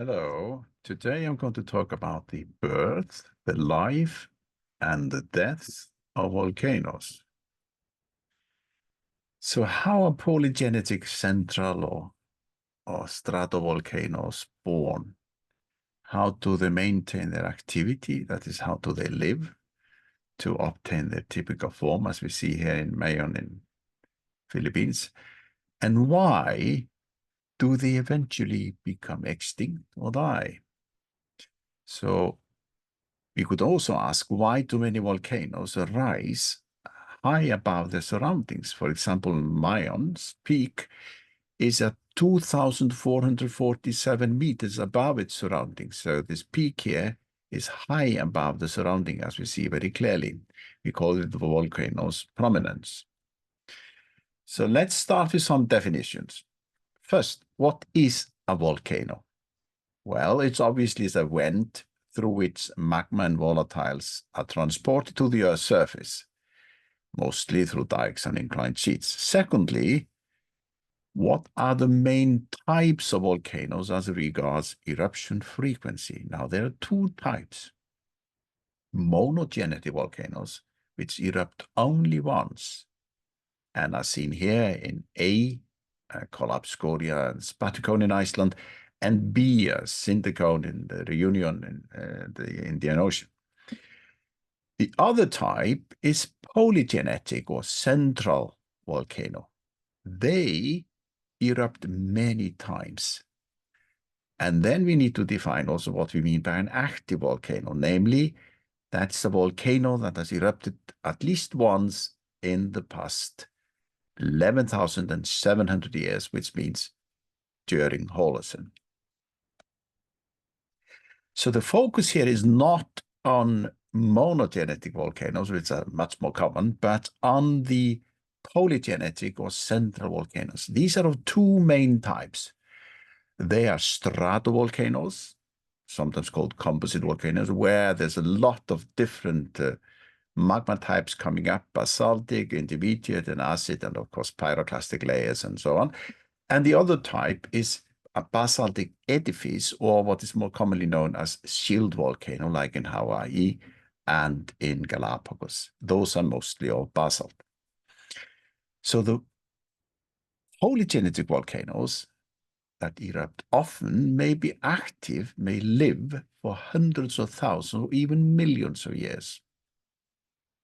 Hello. Today I'm going to talk about the birth, the life, and the death of volcanoes. So how are polygenetic central or stratovolcanoes born? How do they maintain their activity? That is, how do they live to obtain their typical form, as we see here in Mayon in Philippines? And why do they eventually become extinct or die? So we could also ask, why do many volcanoes rise high above their surroundings? For example, Mayon's peak is at 2,447 meters above its surroundings. So this peak here is high above the surrounding, as we see very clearly. We call it the volcano's prominence. So let's start with some definitions. First, what is a volcano? Well, it's obviously a vent through which magma and volatiles are transported to the Earth's surface, mostly through dikes and inclined sheets. Secondly, what are the main types of volcanoes as regards eruption frequency? Now, there are two types. Monogenetic volcanoes, which erupt only once, and are seen here in A, collapsed scoria and spaticone in Iceland, and B, Synthicone in the Reunion in the Indian Ocean. The other type is polygenetic or central volcano. They erupt many times. And then we need to define also what we mean by an active volcano, namely, that's a volcano that has erupted at least once in the past 11,700 years, which means during Holocene. So the focus here is not on monogenetic volcanoes, which are much more common, but on the polygenetic or central volcanoes. These are of two main types. They are stratovolcanoes, sometimes called composite volcanoes, where there's a lot of different magma types coming up, basaltic, intermediate, and acid, and of course pyroclastic layers and so on. And the other type is a basaltic edifice, or what is more commonly known as shield volcano, like in Hawaii and in Galapagos. Those are mostly of basalt. So the polygenetic volcanoes that erupt often may be active, may live for hundreds of thousands or even millions of years.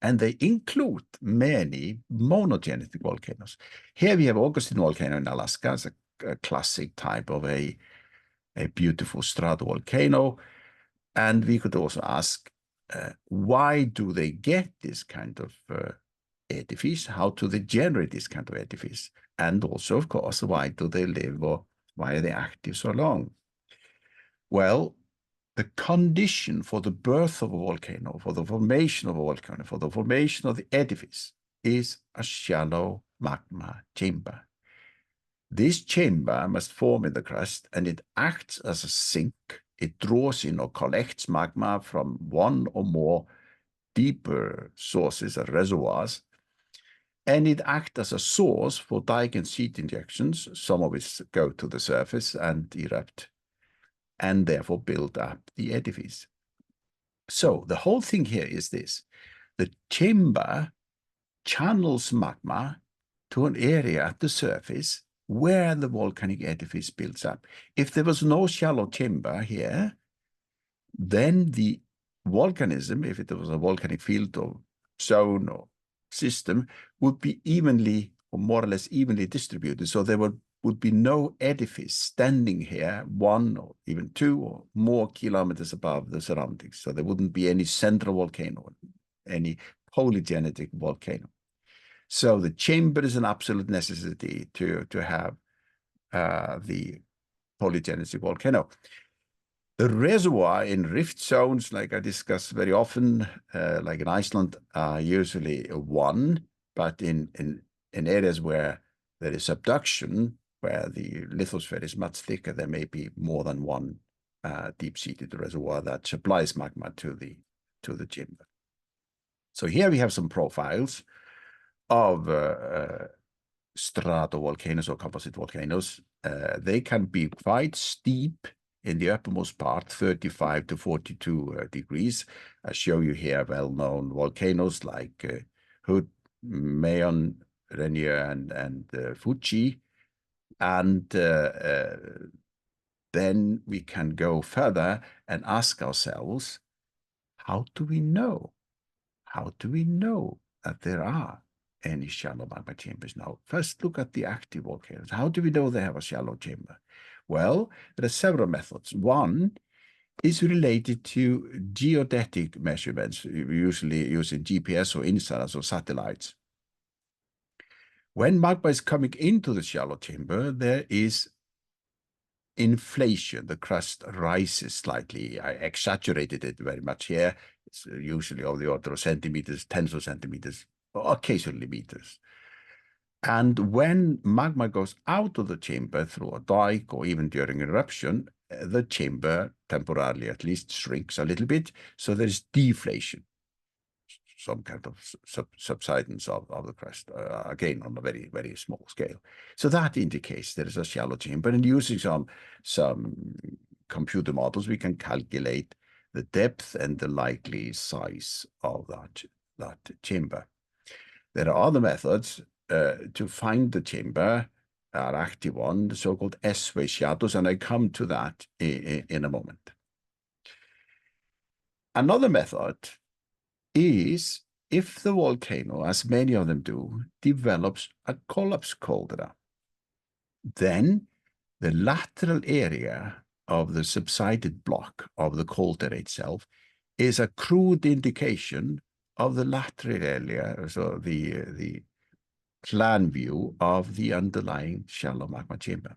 And they include many monogenetic volcanoes. Here we have Augustine volcano in Alaska as a classic type of a beautiful stratovolcano. And we could also ask, why do they get this kind of edifice? How do they generate this kind of edifice? And also, of course, why do they live, or why are they active so long? Well, the condition for the birth of a volcano, for the formation of a volcano, for the formation of the edifice is a shallow magma chamber. This chamber must form in the crust, and it acts as a sink. It draws in or collects magma from one or more deeper sources or reservoirs, and it acts as a source for dike and sheet injections, some of which go to the surface and erupt, and therefore build up the edifice. So the whole thing here is this. The chamber channels magma to an area at the surface where the volcanic edifice builds up. If there was no shallow chamber here, then the volcanism, if it was a volcanic field or zone or system, would be evenly or more or less evenly distributed. So there would be no edifice standing here 1 or even 2 or more kilometers above the surroundings. So there wouldn't be any central volcano, any polygenetic volcano. So the chamber is an absolute necessity to have the polygenetic volcano. The reservoir in rift zones, like I discuss very often, like in Iceland, are usually 1, but in areas where there is subduction, where the lithosphere is much thicker, there may be more than 1 deep-seated reservoir that supplies magma to the chamber. So here we have some profiles of stratovolcanoes or composite volcanoes. They can be quite steep in the uppermost part, 35 to 42 degrees. I show you here well-known volcanoes like Hood, Mayon, Rainier, and Fuji. And then we can go further and ask ourselves, how do we know? How do we know that there are any shallow magma chambers? Now, first look at the active volcanoes. How do we know they have a shallow chamber? Well, there are several methods. One is related to geodetic measurements, usually using GPS or INSARs or satellites. When magma is coming into the shallow chamber, there is inflation. The crust rises slightly. I exaggerated it very much here. It's usually of the order of centimeters, tens of centimeters, or occasionally meters. And when magma goes out of the chamber through a dike or even during eruption, the chamber, temporarily at least, shrinks a little bit. So there's deflation, some kind of subsidence of the crust, again, on a very, very small scale. So that indicates there is a shallow chamber. And using some computer models, we can calculate the depth and the likely size of that chamber. There are other methods to find the chamber, are active on, the so-called S-wave shadows, and I come to that in a moment. Another method is if the volcano, as many of them do, develops a collapse caldera, then the lateral area of the subsided block of the caldera itself is a crude indication of the lateral area, so the plan view of the underlying shallow magma chamber.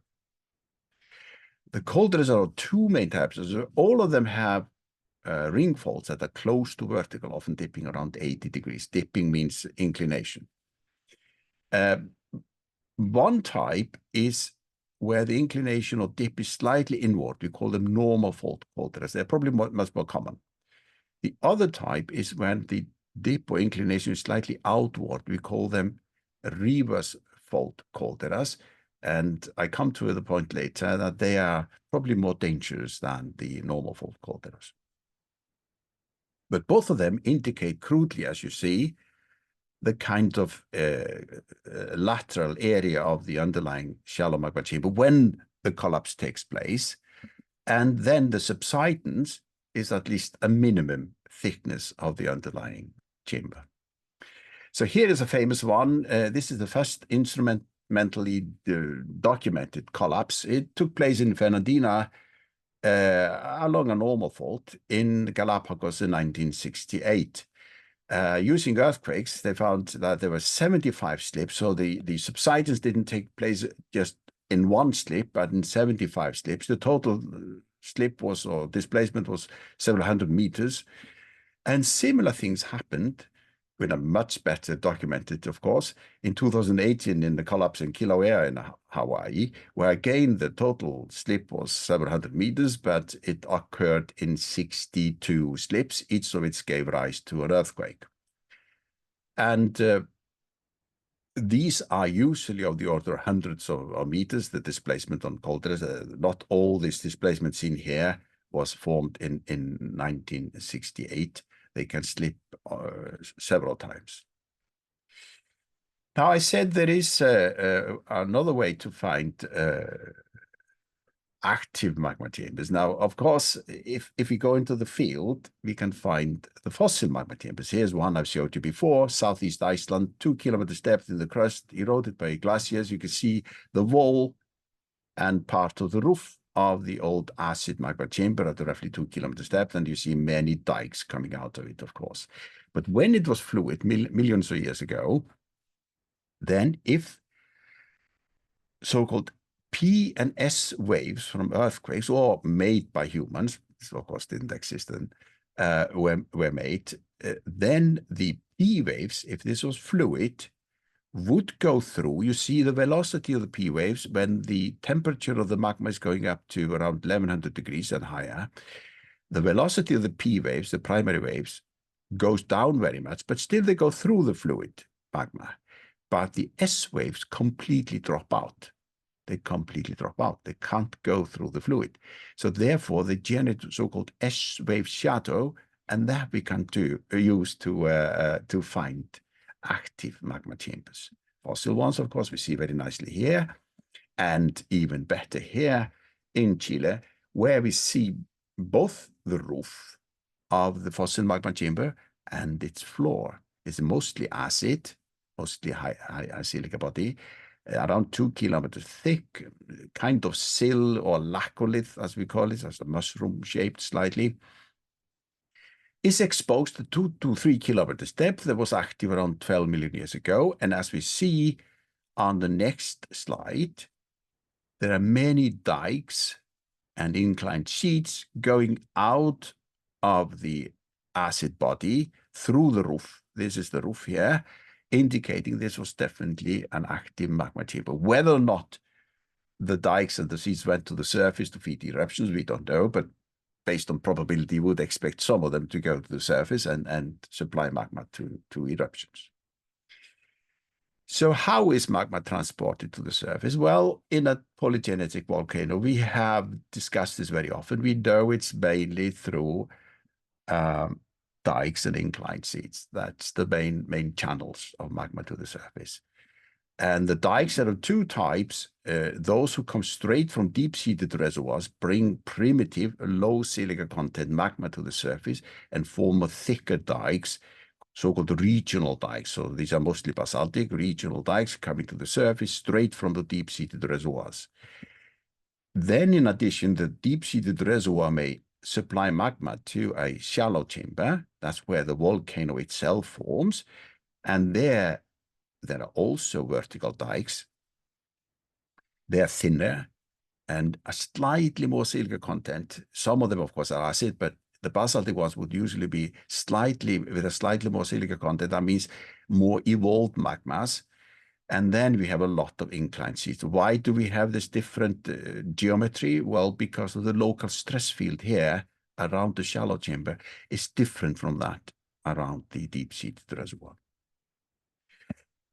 The calderas are of two main types. All of them have ring faults that are close to vertical, often dipping around 80 degrees. Dipping means inclination. One type is where the inclination or dip is slightly inward. We call them normal fault calderas. They're probably much more common. The other type is when the dip or inclination is slightly outward. We call them reverse fault calderas. And I come to the point later that they are probably more dangerous than the normal fault calderas. But both of them indicate crudely, as you see, the kind of lateral area of the underlying shallow magma chamber when the collapse takes place. And then the subsidence is at least a minimum thickness of the underlying chamber. So here is a famous one. This is the first instrumentally documented collapse. It took place in Fernandina along a normal fault in Galapagos in 1968. Using earthquakes, they found that there were 75 slips, so the subsidence didn't take place just in one slip, but in 75 slips. The total slip was, or displacement was, several hundred meters. And similar things happened, with a much better documented, of course, in 2018 in the collapse in Kilauea in Hawaii, where again the total slip was several hundred meters, but it occurred in 62 slips. Each of which gave rise to an earthquake. And these are usually of the order of hundreds of meters, the displacement on calderas. Not all this displacement seen here was formed in 1968. They can slip several times. Now, I said there is another way to find active magma chambers. Now, of course, if we go into the field, we can find the fossil magma chambers. Here's one I've showed you before, southeast Iceland, 2 kilometers depth in the crust, eroded by glaciers. You can see the wall and part of the roof of the old acid magma chamber at roughly 2 kilometers depth, and you see many dikes coming out of it, of course. But when it was fluid, millions of years ago, then if so-called P and S waves from earthquakes, or made by humans, this of course didn't exist then, were made, then the P waves, if this was fluid, would go through. You see the velocity of the P waves when the temperature of the magma is going up to around 1100 degrees and higher. The velocity of the P waves, the primary waves, goes down very much, but still they go through the fluid magma. But the S waves completely drop out. They completely drop out. They can't go through the fluid. So therefore, they generate so-called S-wave shadow, and that we can use to find active magma chambers. Fossil ones, of course, we see very nicely here, and even better here in Chile, where we see both the roof of the fossil magma chamber and its floor. It's mostly acid, mostly high silica body, around 2 kilometers thick, kind of sill or laccolith, as we call it, as a mushroom shaped slightly, is exposed to 2 to 3 kilometers depth. That was active around 12 million years ago. And as we see on the next slide, there are many dikes and inclined sheets going out of the acid body through the roof. This is the roof here, indicating this was definitely an active magma chamber. Whether or not the dikes and the sheets went to the surface to feed eruptions, we don't know, but based on probability, you would expect some of them to go to the surface and supply magma to eruptions. So how is magma transported to the surface? Well, in a polygenetic volcano, we have discussed this very often. We know it's mainly through dikes and inclined sheets. That's the main channels of magma to the surface. And the dikes are of two types. Those who come straight from deep-seated reservoirs bring primitive, low silica content magma to the surface and form thicker dikes, so-called regional dikes. So these are mostly basaltic regional dikes coming to the surface straight from the deep-seated reservoirs. Then, in addition, the deep-seated reservoir may supply magma to a shallow chamber. That's where the volcano itself forms. And there are also vertical dikes. They are thinner and a slightly more silica content. Some of them, of course, are acid, but the basaltic ones would usually be with a slightly more silica content. That means more evolved magmas. And then we have a lot of inclined sheets. Why do we have this different geometry? Well, because of the local stress field here around the shallow chamber is different from that around the deep-seated reservoir.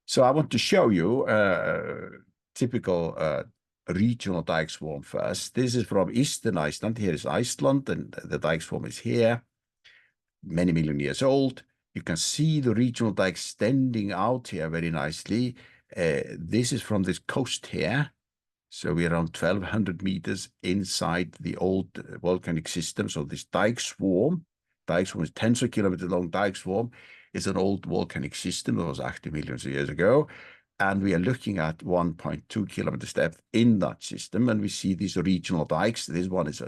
So I want to show you typical regional dike swarm first. This is from eastern Iceland. Here is Iceland, and the dike swarm is here, many million years old. You can see the regional dike extending out here very nicely. This is from this coast here. So we're around 1,200 meters inside the old volcanic system. So this dike swarm is tens of kilometers long. Dike swarm is an old volcanic system that was active millions of years ago. And we are looking at 1.2 kilometers depth in that system. And we see these regional dikes. This one is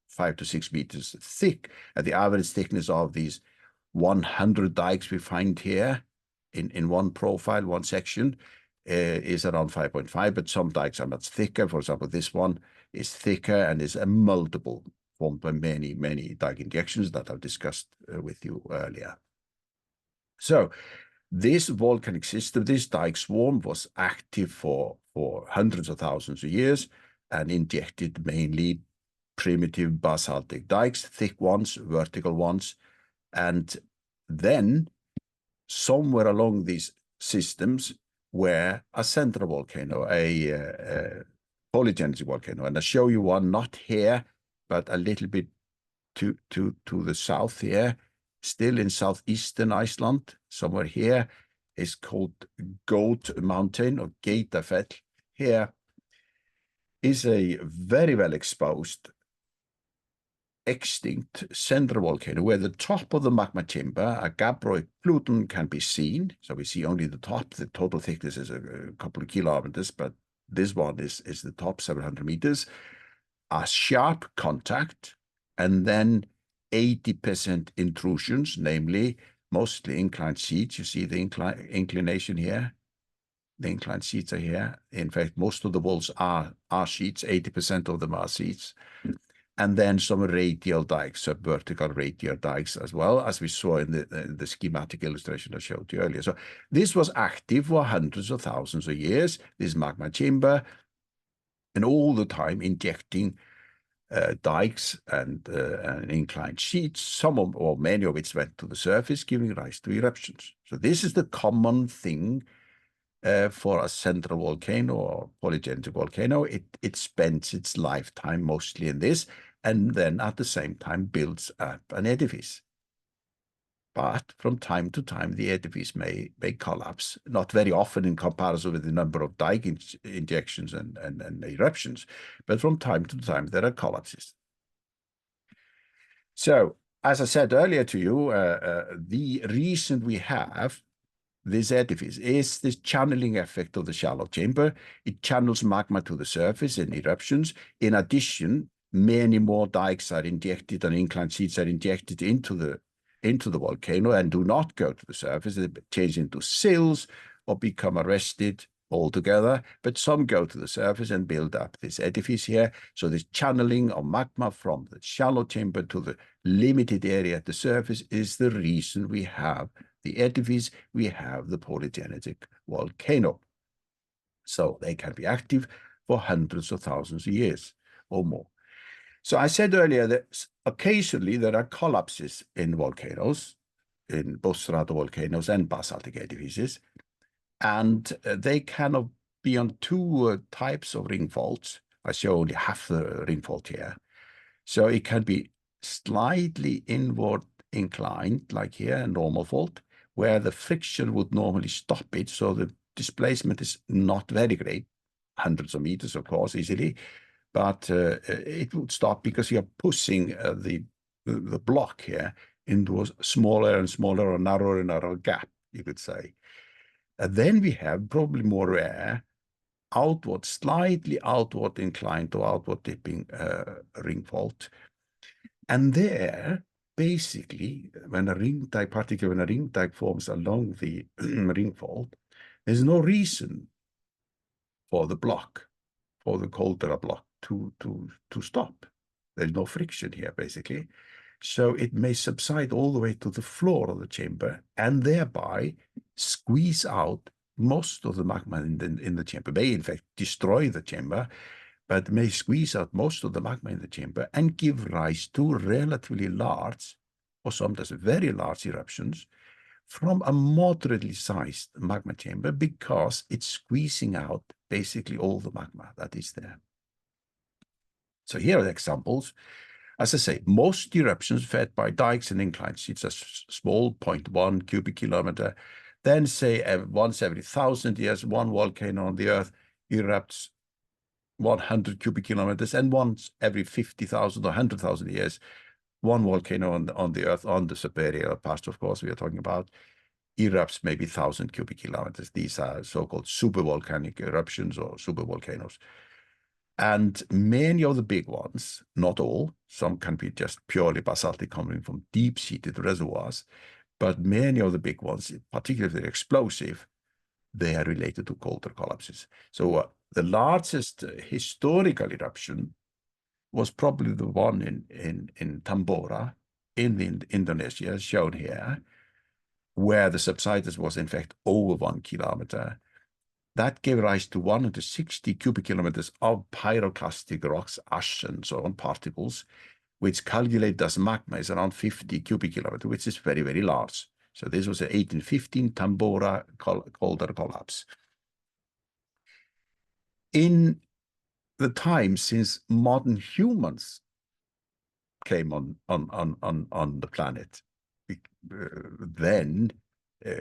5 to 6 meters thick. And the average thickness of these 100 dikes we find here in one profile, one section, is around 5.5, but some dikes are much thicker. For example, this one is thicker and is a multiple formed by many dike injections that I've discussed with you earlier. So this volcanic system, this dike swarm, was active for hundreds of thousands of years and injected mainly primitive basaltic dikes, thick ones, vertical ones, and then somewhere along these systems were a central volcano, a polygenetic volcano. And I'll show you one, not here, but a little bit to the south here, still in southeastern Iceland, somewhere here, is called Goat Mountain or Geitafell. Here is a very well exposed extinct central volcano where the top of the magma chamber, a gabbroid pluton, can be seen. So we see only the top. The total thickness is a couple of kilometers, but this one is the top, 700 meters. A sharp contact, and then 80% intrusions, namely mostly inclined sheets. You see the inclination here. The inclined sheets are here. In fact, most of the walls are sheets. 80% of them are sheets. And then some radial dikes, subvertical radial dikes, as well, as we saw in the schematic illustration I showed you earlier. So this was active for hundreds of thousands of years, this magma chamber, and all the time injecting dikes and inclined sheets, some of, or many of which went to the surface, giving rise to eruptions. So this is the common thing for a central volcano or polygenetic volcano. It spends its lifetime mostly in this, and then at the same time builds up an edifice. But from time to time, the edifice may collapse, not very often in comparison with the number of Dike injections and eruptions, but from time to time there are collapses. So, as I said earlier to you, the reason we have this edifice is this channeling effect of the shallow chamber. It channels magma to the surface in eruptions. In addition, many more dikes are injected and inclined sheets are injected into the volcano and do not go to the surface. They change into sills or become arrested altogether, but some go to the surface and build up this edifice here. So this channeling of magma from the shallow chamber to the limited area at the surface is the reason we have the edifice, we have the polygenetic volcano. So they can be active for hundreds of thousands of years or more. So I said earlier that occasionally there are collapses in volcanoes, in both stratovolcanoes and basaltic edifices, and they can be on two types of ring faults. I show only half the ring fault here. So it can be slightly inward inclined, like here, a normal fault, where the friction would normally stop it, so the displacement is not very great, hundreds of meters, of course, easily, but it would stop because you're pushing the block here into a smaller and smaller or narrower and narrower gap, you could say. And then we have, probably more rare, outward, slightly outward inclined or outward dipping ring fault. And there, basically, when a ring dike, particularly when a ring dike forms along the ring fault, there's no reason for the block, for the Caldera block to stop. There's no friction here, basically. So it may subside all the way to the floor of the chamber and thereby squeeze out most of the magma in the chamber. May, in fact, destroy the chamber, but may squeeze out most of the magma in the chamber and give rise to relatively large, or sometimes very large eruptions from a moderately sized magma chamber because it's squeezing out basically all the magma that is there. So here are the examples. As I say, most eruptions fed by dikes and inclined sheets are small, 0.1 cubic kilometer. Then say once every 1,000 years, one volcano on the Earth erupts 100 cubic kilometers, and once every 50,000 or 100,000 years, one volcano on the Earth, on the superior past, of course, we are talking about, erupts maybe 1,000 cubic kilometers. These are so-called super-volcanic eruptions or supervolcanoes. And many of the big ones, not all, some can be just purely basaltic coming from deep-seated reservoirs, but many of the big ones, particularly if they're explosive, they are related to Caldera collapses. So the largest historical eruption was probably the one in Tambora in Indonesia, shown here, where the subsidence was in fact over 1 kilometer. That gave rise to 160 cubic kilometers of pyroclastic rocks, ash and so on, particles, which calculated as magma is around 50 cubic kilometers, which is very, very large. So this was an 1815 Tambora Caldera collapse. In the time since modern humans came on the planet, then,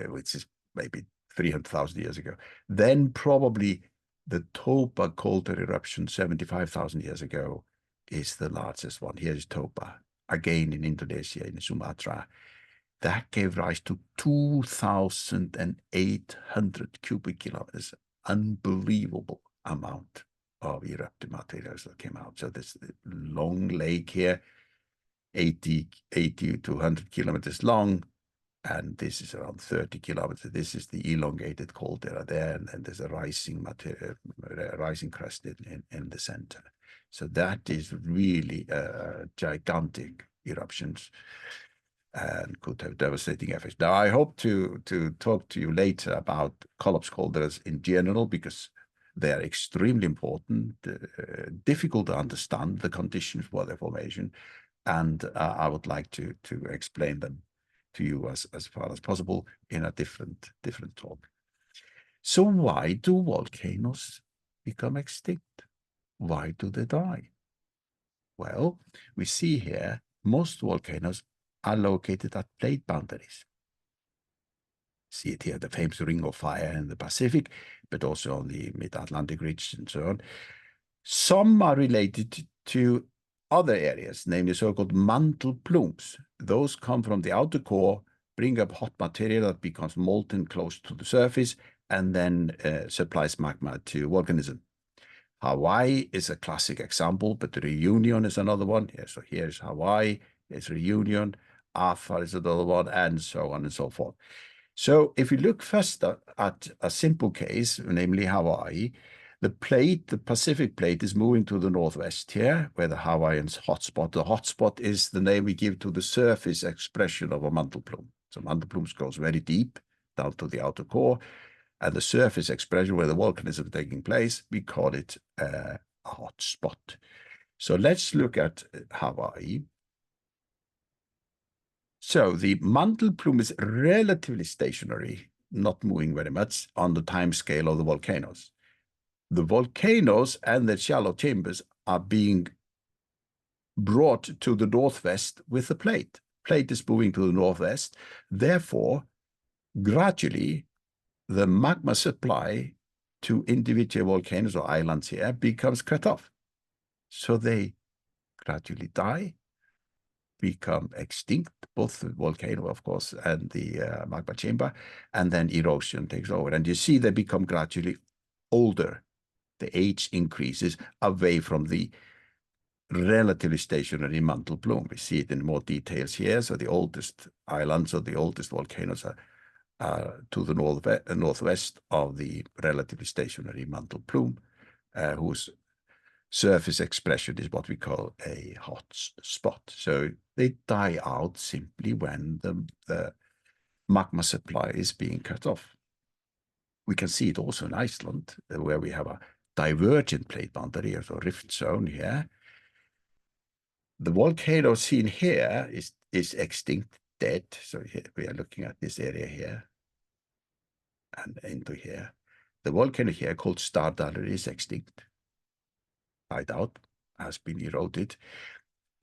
which is maybe 300,000 years ago, then probably the Toba Caldera eruption 75,000 years ago is the largest one. Here is Toba, again in Indonesia, in Sumatra. That gave rise to 2,800 cubic kilometers, unbelievable amount of eruptive materials that came out. So this long lake here, 80 to 100 kilometers long, and this is around 30 kilometers. This is the elongated caldera there, and there's a rising crest in the center. So that is really gigantic eruptions and could have devastating effects. Now, I hope to talk to you later about collapse calderas in general, because they are extremely important, difficult to understand the conditions for their formation, and I would like to explain them to you as far as possible in a different talk. So why do volcanoes become extinct? Why do they die? Well, we see here most volcanoes are located at plate boundaries. See it here, the famous Ring of Fire in the Pacific, but also on the mid-Atlantic ridge and so on. Some are related to other areas, namely so-called mantle plumes. Those come from the outer core, bring up hot material that becomes molten close to the surface, and then supplies magma to volcanism. Hawaii is a classic example, but Reunion is another one. Yeah, so here's Hawaii, here's Reunion, Afar is another one, and so on and so forth. So if we look first at a simple case, namely Hawaii, the Pacific plate is moving to the northwest here, where the Hawaiian's hotspot. The hotspot is the name we give to the surface expression of a mantle plume. So mantle plumes goes very deep down to the outer core, and the surface expression where the volcanism is taking place, we call it a hotspot. So let's look at Hawaii. So the mantle plume is relatively stationary, not moving very much on the time scale of the volcanoes. The volcanoes and the shallow chambers are being brought to the northwest with the plate. Plate is moving to the northwest. Therefore, gradually, the magma supply to individual volcanoes or islands here becomes cut off. So they gradually die, become extinct, both the volcano, of course, and the magma chamber, and then erosion takes over. And you see they become gradually older. The age increases away from the relatively stationary mantle plume. We see it in more details here. So the oldest islands or the oldest volcanoes are to the northwest of the relatively stationary mantle plume, whose surface expression is what we call a hot spot. So they die out simply when the magma supply is being cut off. We can see it also in Iceland, where we have a divergent plate boundary, or rift zone here. The volcano seen here is extinct, dead. So here we are looking at this area here and into here. The volcano here called Stardalur is extinct, died out, has been eroded,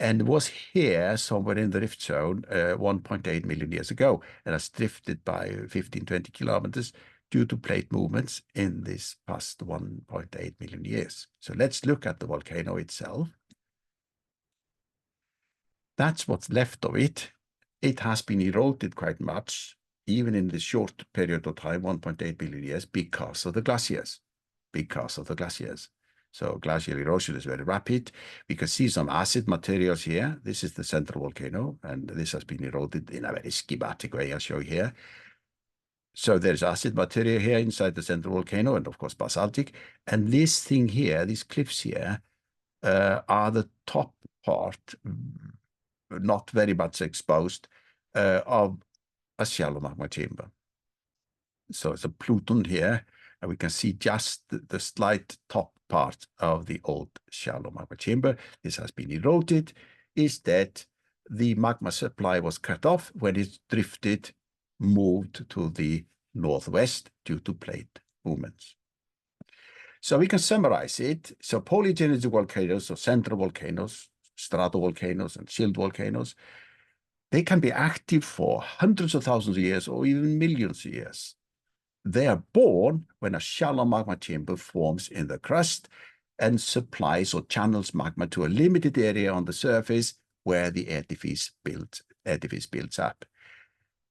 and was here somewhere in the rift zone 1.8 million years ago, and has drifted by 15-20 kilometers due to plate movements in this past 1.8 million years. So let's look at the volcano itself. That's what's left of it. It has been eroded quite much, even in this short period of time, 1.8 billion years, because of the glaciers. So glacial erosion is very rapid. We can see some acid materials here. This is the central volcano, and this has been eroded in a very schematic way, I'll show you here. So there's acid material here inside the central volcano, and of course basaltic. And this thing here, these cliffs here, are the top part, not very much exposed, of a shallow magma chamber. So it's a Pluton here, and we can see just the slight top part of the old shallow magma chamber. This has been eroded, is that the magma supply was cut off when it drifted, moved to the northwest due to plate movements. So we can summarize it. So polygenetic volcanoes, so central volcanoes, stratovolcanoes, and shield volcanoes, they can be active for hundreds of thousands of years or even millions of years. They are born when a shallow magma chamber forms in the crust and supplies or channels magma to a limited area on the surface where the edifice builds up.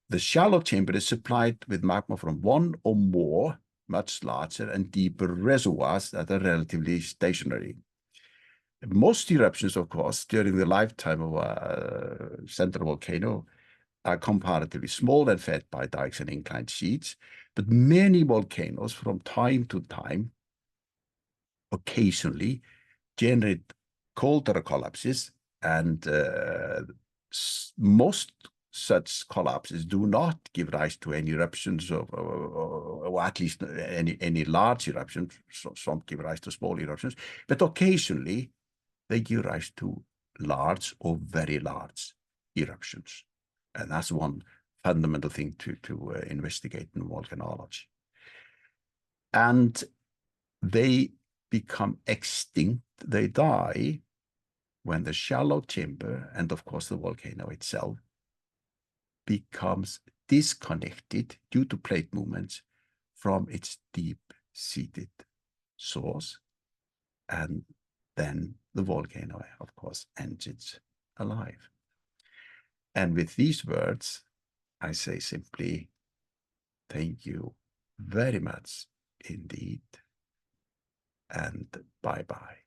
The shallow chamber is supplied with magma from one or more much larger and deeper reservoirs that are relatively stationary. Most eruptions, of course, during the lifetime of a central volcano are comparatively small and fed by dikes and inclined sheets, but many volcanoes from time to time occasionally generate caldera collapses, and most such collapses do not give rise to any eruptions or at least any large eruptions. Some give rise to small eruptions, but occasionally they give rise to large or very large eruptions. And that's one fundamental thing to investigate in volcanology. And they become extinct, they die, when the shallow timber, and of course the volcano itself, becomes disconnected due to plate movements from its deep-seated source. And then the volcano, of course, ends its alive. And with these words, I say simply, thank you very much indeed, and bye-bye.